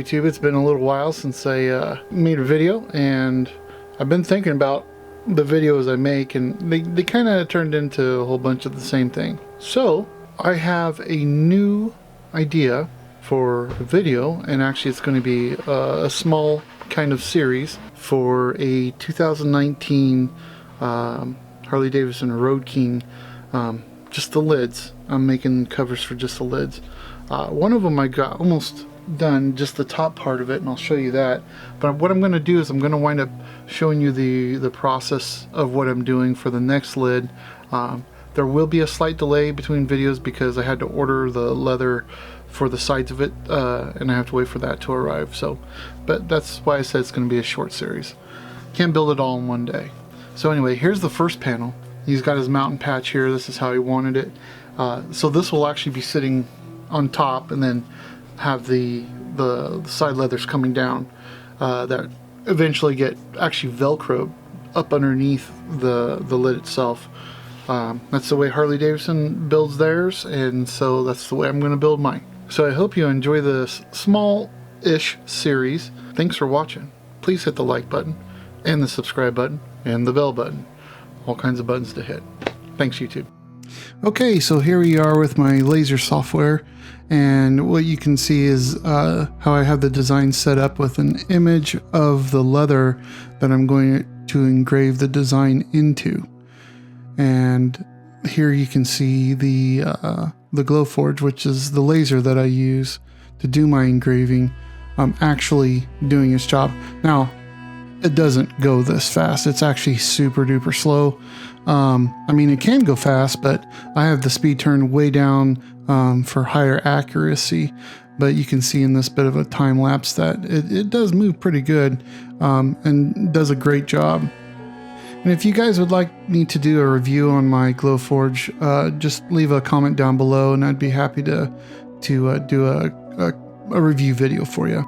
YouTube. It's been a little while since I made a video, and I've been thinking about the videos I make, and they kind of turned into a whole bunch of the same thing. So I have a new idea for a video, and actually it's going to be a small kind of series for a 2019 Harley Davidson Road King, just the lids. I'm making covers for just the lids. One of them I got almost done, just the top part of it, and I'll show you that. But what I'm going to do is I'm going to wind up showing you the process of what I'm doing for the next lid. There will be a slight delay between videos because I had to order the leather for the sides of it, and I have to wait for that to arrive. So, but that's why I said it's going to be a short series. Can't build it all in one day. So anyway, here's the first panel. He's got his mountain patch here. This is how he wanted it. So this will actually be sitting on top, and then have the side leathers coming down that eventually get actually velcroed up underneath the lid itself. That's the way Harley Davidson builds theirs, and so that's the way I'm going to build mine. So I hope you enjoy this small-ish series. Thanks for watching. Please hit the like button and the subscribe button and the bell button. All kinds of buttons to hit. Thanks, YouTube. Okay, so here we are with my laser software, and what you can see is how I have the design set up with an image of the leather that I'm going to engrave the design into. And here you can see the Glowforge, which is the laser that I use to do my engraving, actually doing its job. Now, it doesn't go this fast. It's actually super duper slow. I mean, it can go fast, but I have the speed turned way down for higher accuracy. But you can see in this bit of a time lapse that it does move pretty good, and does a great job. And if you guys would like me to do a review on my Glowforge, just leave a comment down below, and I'd be happy to do a review video for you.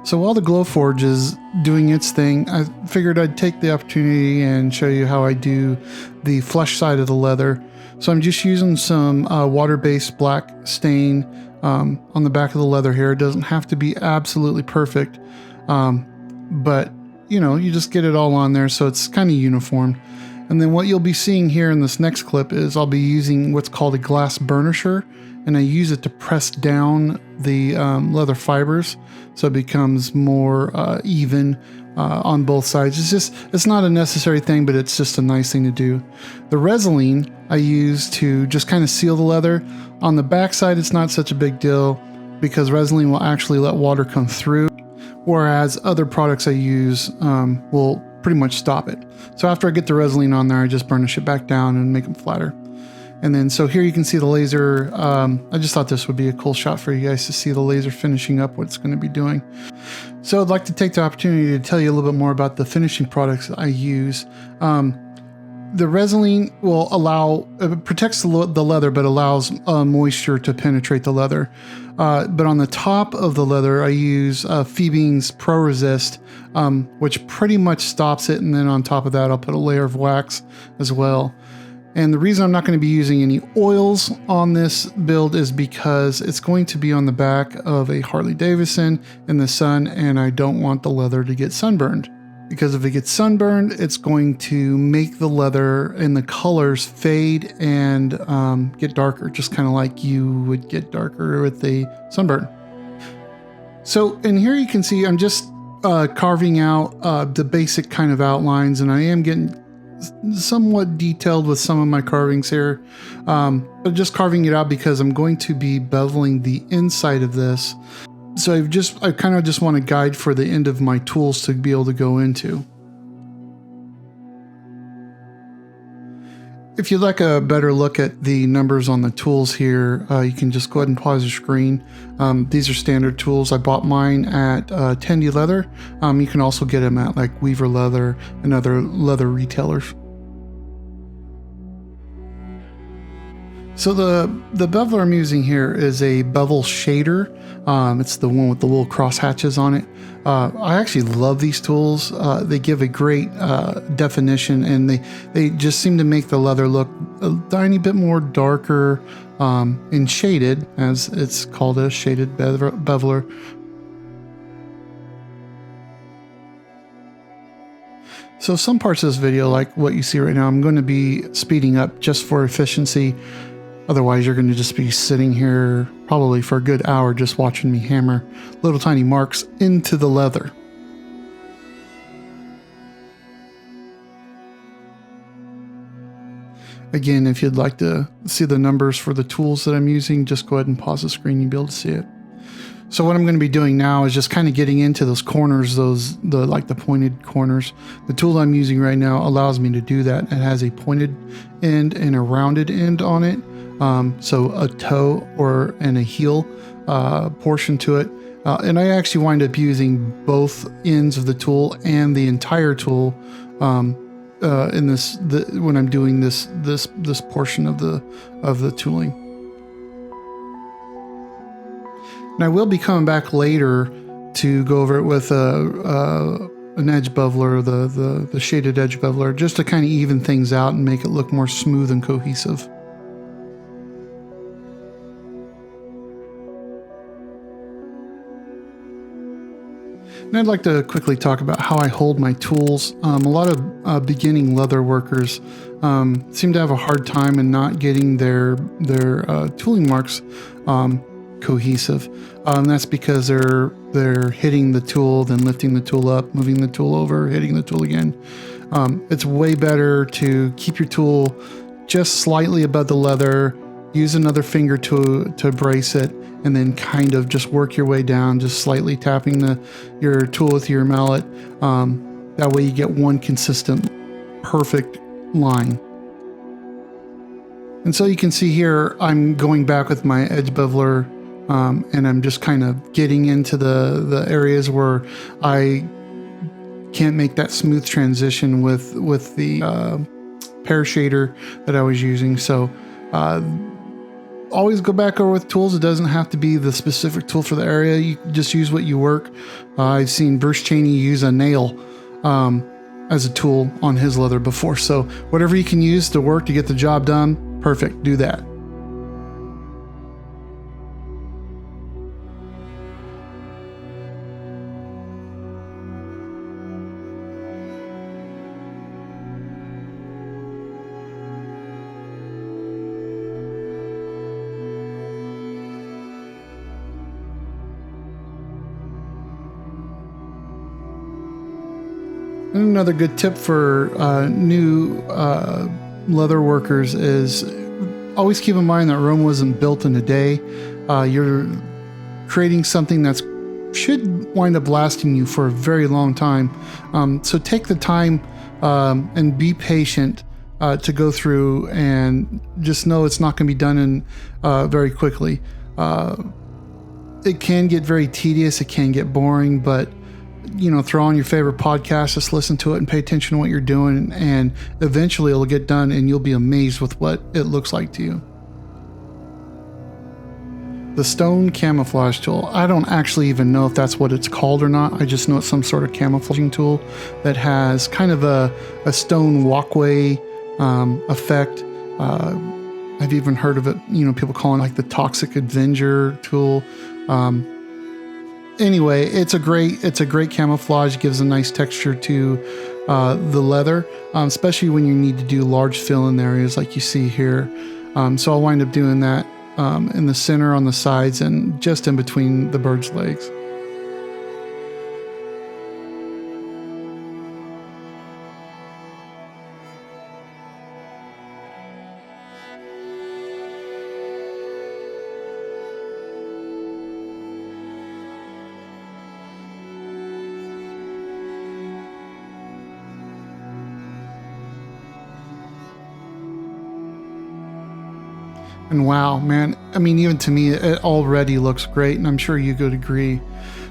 So while the Glowforge is doing its thing, I figured I'd take the opportunity and show you how I do the flesh side of the leather. So I'm just using some water-based black stain on the back of the leather here. It doesn't have to be absolutely perfect, but you know, you just get it all on there so it's kind of uniform. And then what you'll be seeing here in this next clip is I'll be using what's called a glass burnisher, and I use it to press down the leather fibers so it becomes more even on both sides. It's not a necessary thing, but it's just a nice thing to do. The Resin I use to just kind of seal the leather. On the back side, it's not such a big deal because Resin will actually let water come through, whereas other products I use will pretty much stop it. So after I get the Resin on there, I just burnish it back down and make them flatter. And then, so here you can see the laser. I just thought this would be a cool shot for you guys to see the laser finishing up what it's going to be doing. So I'd like to take the opportunity to tell you a little bit more about the finishing products I use. The Resin will allow, it protects the leather, but allows moisture to penetrate the leather. But on the top of the leather, I use Phoebe's Pro Resist, which pretty much stops it. And then on top of that, I'll put a layer of wax as well. And the reason I'm not going to be using any oils on this build is because it's going to be on the back of a Harley Davidson in the sun, and I don't want the leather to get sunburned. Because if it gets sunburned, it's going to make the leather and the colors fade and get darker, just kind of like you would get darker with a sunburn. So, and here you can see I'm just carving out the basic kind of outlines, and I am getting somewhat detailed with some of my carvings here, but just carving it out because I'm going to be beveling the inside of this. So I kind of just want a guide for the end of my tools to be able to go into. If you'd like a better look at the numbers on the tools here, you can just go ahead and pause your screen. These are standard tools. I bought mine at Tendy Leather. You can also get them at like Weaver Leather and other leather retailers. So the beveler I'm using here is a bevel shader. It's the one with the little cross hatches on it. I actually love these tools. They give a great definition, and they just seem to make the leather look a tiny bit more darker and shaded, as it's called a shaded beveler. So some parts of this video, like what you see right now, I'm going to be speeding up just for efficiency. Otherwise, you're going to just be sitting here probably for a good hour just watching me hammer little tiny marks into the leather. Again, if you'd like to see the numbers for the tools that I'm using, just go ahead and pause the screen, you'll be able to see it. So what I'm going to be doing now is just kind of getting into those corners, the pointed corners. The tool I'm using right now allows me to do that. It has a pointed end and a rounded end on it. So a toe and a heel portion to it. And I actually wind up using both ends of the tool and the entire tool when I'm doing this portion of the tooling. And I will be coming back later to go over it with an edge beveler, the shaded edge beveler, just to kind of even things out and make it look more smooth and cohesive. And I'd like to quickly talk about how I hold my tools. A lot of beginning leather workers seem to have a hard time in not getting their tooling marks cohesive. That's because they're hitting the tool, then lifting the tool up, moving the tool over, hitting the tool again. It's way better to keep your tool just slightly above the leather, use another finger to brace it, and then kind of just work your way down, just slightly tapping your tool with your mallet. That way you get one consistent, perfect line. And so you can see here, I'm going back with my edge beveler, and I'm just kind of getting into the areas where I can't make that smooth transition with the pear shader that I was using. So always go back over with tools. It doesn't have to be the specific tool for the area. You just use what you work. I've seen Bruce Cheney use a nail as a tool on his leather before. So whatever you can use to work to get the job done, perfect, do that. And another good tip for new leather workers is always keep in mind that Rome wasn't built in a day. You're creating something that should wind up lasting you for a very long time. So take the time and be patient to go through, and just know it's not going to be done in very quickly. It can get very tedious. It can get boring, but throw on your favorite podcast, just listen to it and pay attention to what you're doing, and eventually it'll get done and you'll be amazed with what it looks like to you. The stone camouflage tool, I don't actually even know if that's what it's called or not. I just know it's some sort of camouflaging tool that has kind of a stone walkway effect. I've even heard of it, people calling it like the Toxic Avenger tool. Anyway, it's a great camouflage. It gives a nice texture to the leather, especially when you need to do large fill-in areas like you see here. So I'll wind up doing that in the center, on the sides, and just in between the bird's legs. And wow, man, I mean, even to me, it already looks great, and I'm sure you could agree.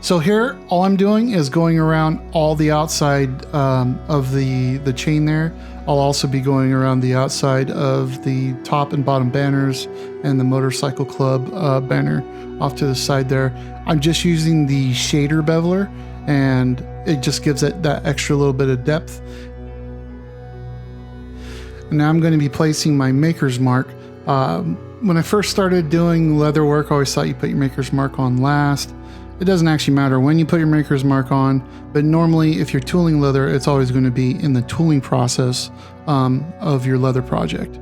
So here, all I'm doing is going around all the outside of the chain there. I'll also be going around the outside of the top and bottom banners and the motorcycle club banner off to the side there. I'm just using the shader beveler, and it just gives it that extra little bit of depth. And now I'm going to be placing my maker's mark. When I first started doing leather work, I always thought you put your maker's mark on last. It doesn't actually matter when you put your maker's mark on, but normally if you're tooling leather, it's always going to be in the tooling process of your leather project.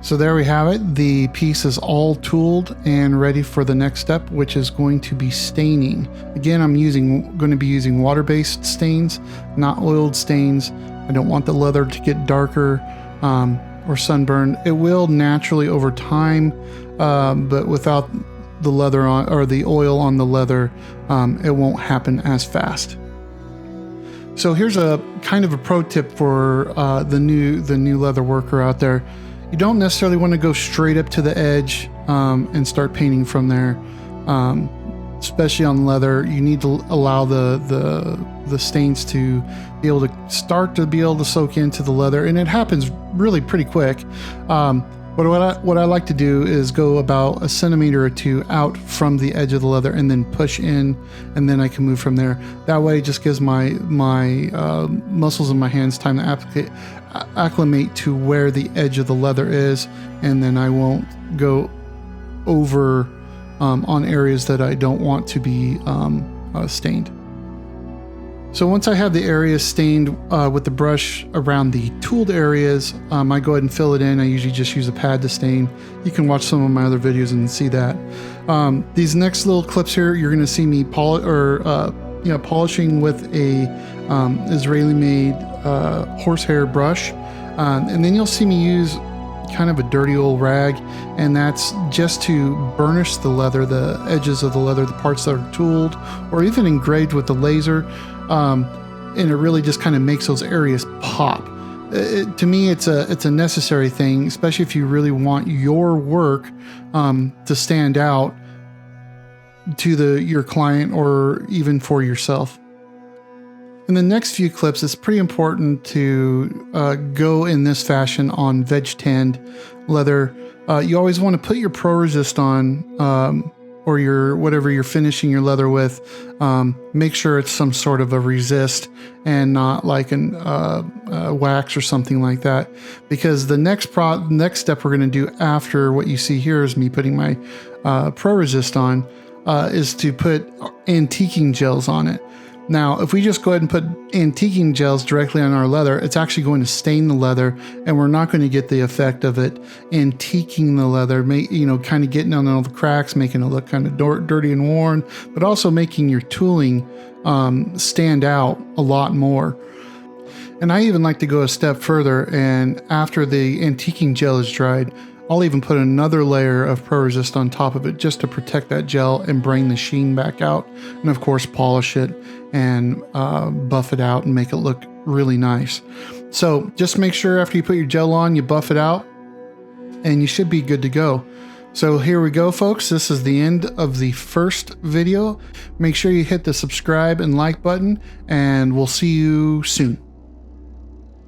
So there we have it. The piece is all tooled and ready for the next step, which is going to be staining. Again, I'm going to be using water-based stains, not oiled stains. I don't want the leather to get darker or sunburned. It will naturally over time, but without the leather on, or the oil on the leather, it won't happen as fast. So here's a kind of a pro tip for the new leather worker out there. You don't necessarily want to go straight up to the edge and start painting from there, especially on leather. You need to allow the stains to be able to soak into the leather, and it happens really pretty quick. But what I like to do is go about 1 centimeter or 2 out from the edge of the leather and then push in, and then I can move from there. That way it just gives my muscles in my hands time to acclimate to where the edge of the leather is, and then I won't go over on areas that I don't want to be stained. So once I have the areas stained with the brush around the tooled areas, I go ahead and fill it in. I usually just use a pad to stain. You can watch some of my other videos and see that. These next little clips here, you're going to see me polishing with a Israeli-made horsehair brush, and then you'll see me use kind of a dirty old rag, and that's just to burnish the leather, the edges of the leather, the parts that are tooled or even engraved with the laser, and it really just kind of makes those areas pop. To me, it's a necessary thing, especially if you really want your work to stand out to your client or even for yourself. In the next few clips, it's pretty important to go in this fashion on veg tanned leather. You always want to put your Pro Resist on, or your whatever you're finishing your leather with. Make sure it's some sort of a resist and not like an wax or something like that. Because the next step we're going to do after what you see here is me putting my Pro Resist on, is to put antiquing gels on it. Now, if we just go ahead and put antiquing gels directly on our leather, it's actually going to stain the leather, and we're not going to get the effect of it antiquing the leather, kind of getting on all the cracks, making it look kind of dirty and worn, but also making your tooling stand out a lot more. And I even like to go a step further, and after the antiquing gel is dried, I'll even put another layer of Pro Resist on top of it just to protect that gel and bring the sheen back out. And of course, polish it and buff it out and make it look really nice. So just make sure after you put your gel on, you buff it out, and you should be good to go. So here we go, folks. This is the end of the first video. Make sure you hit the subscribe and like button, and we'll see you soon.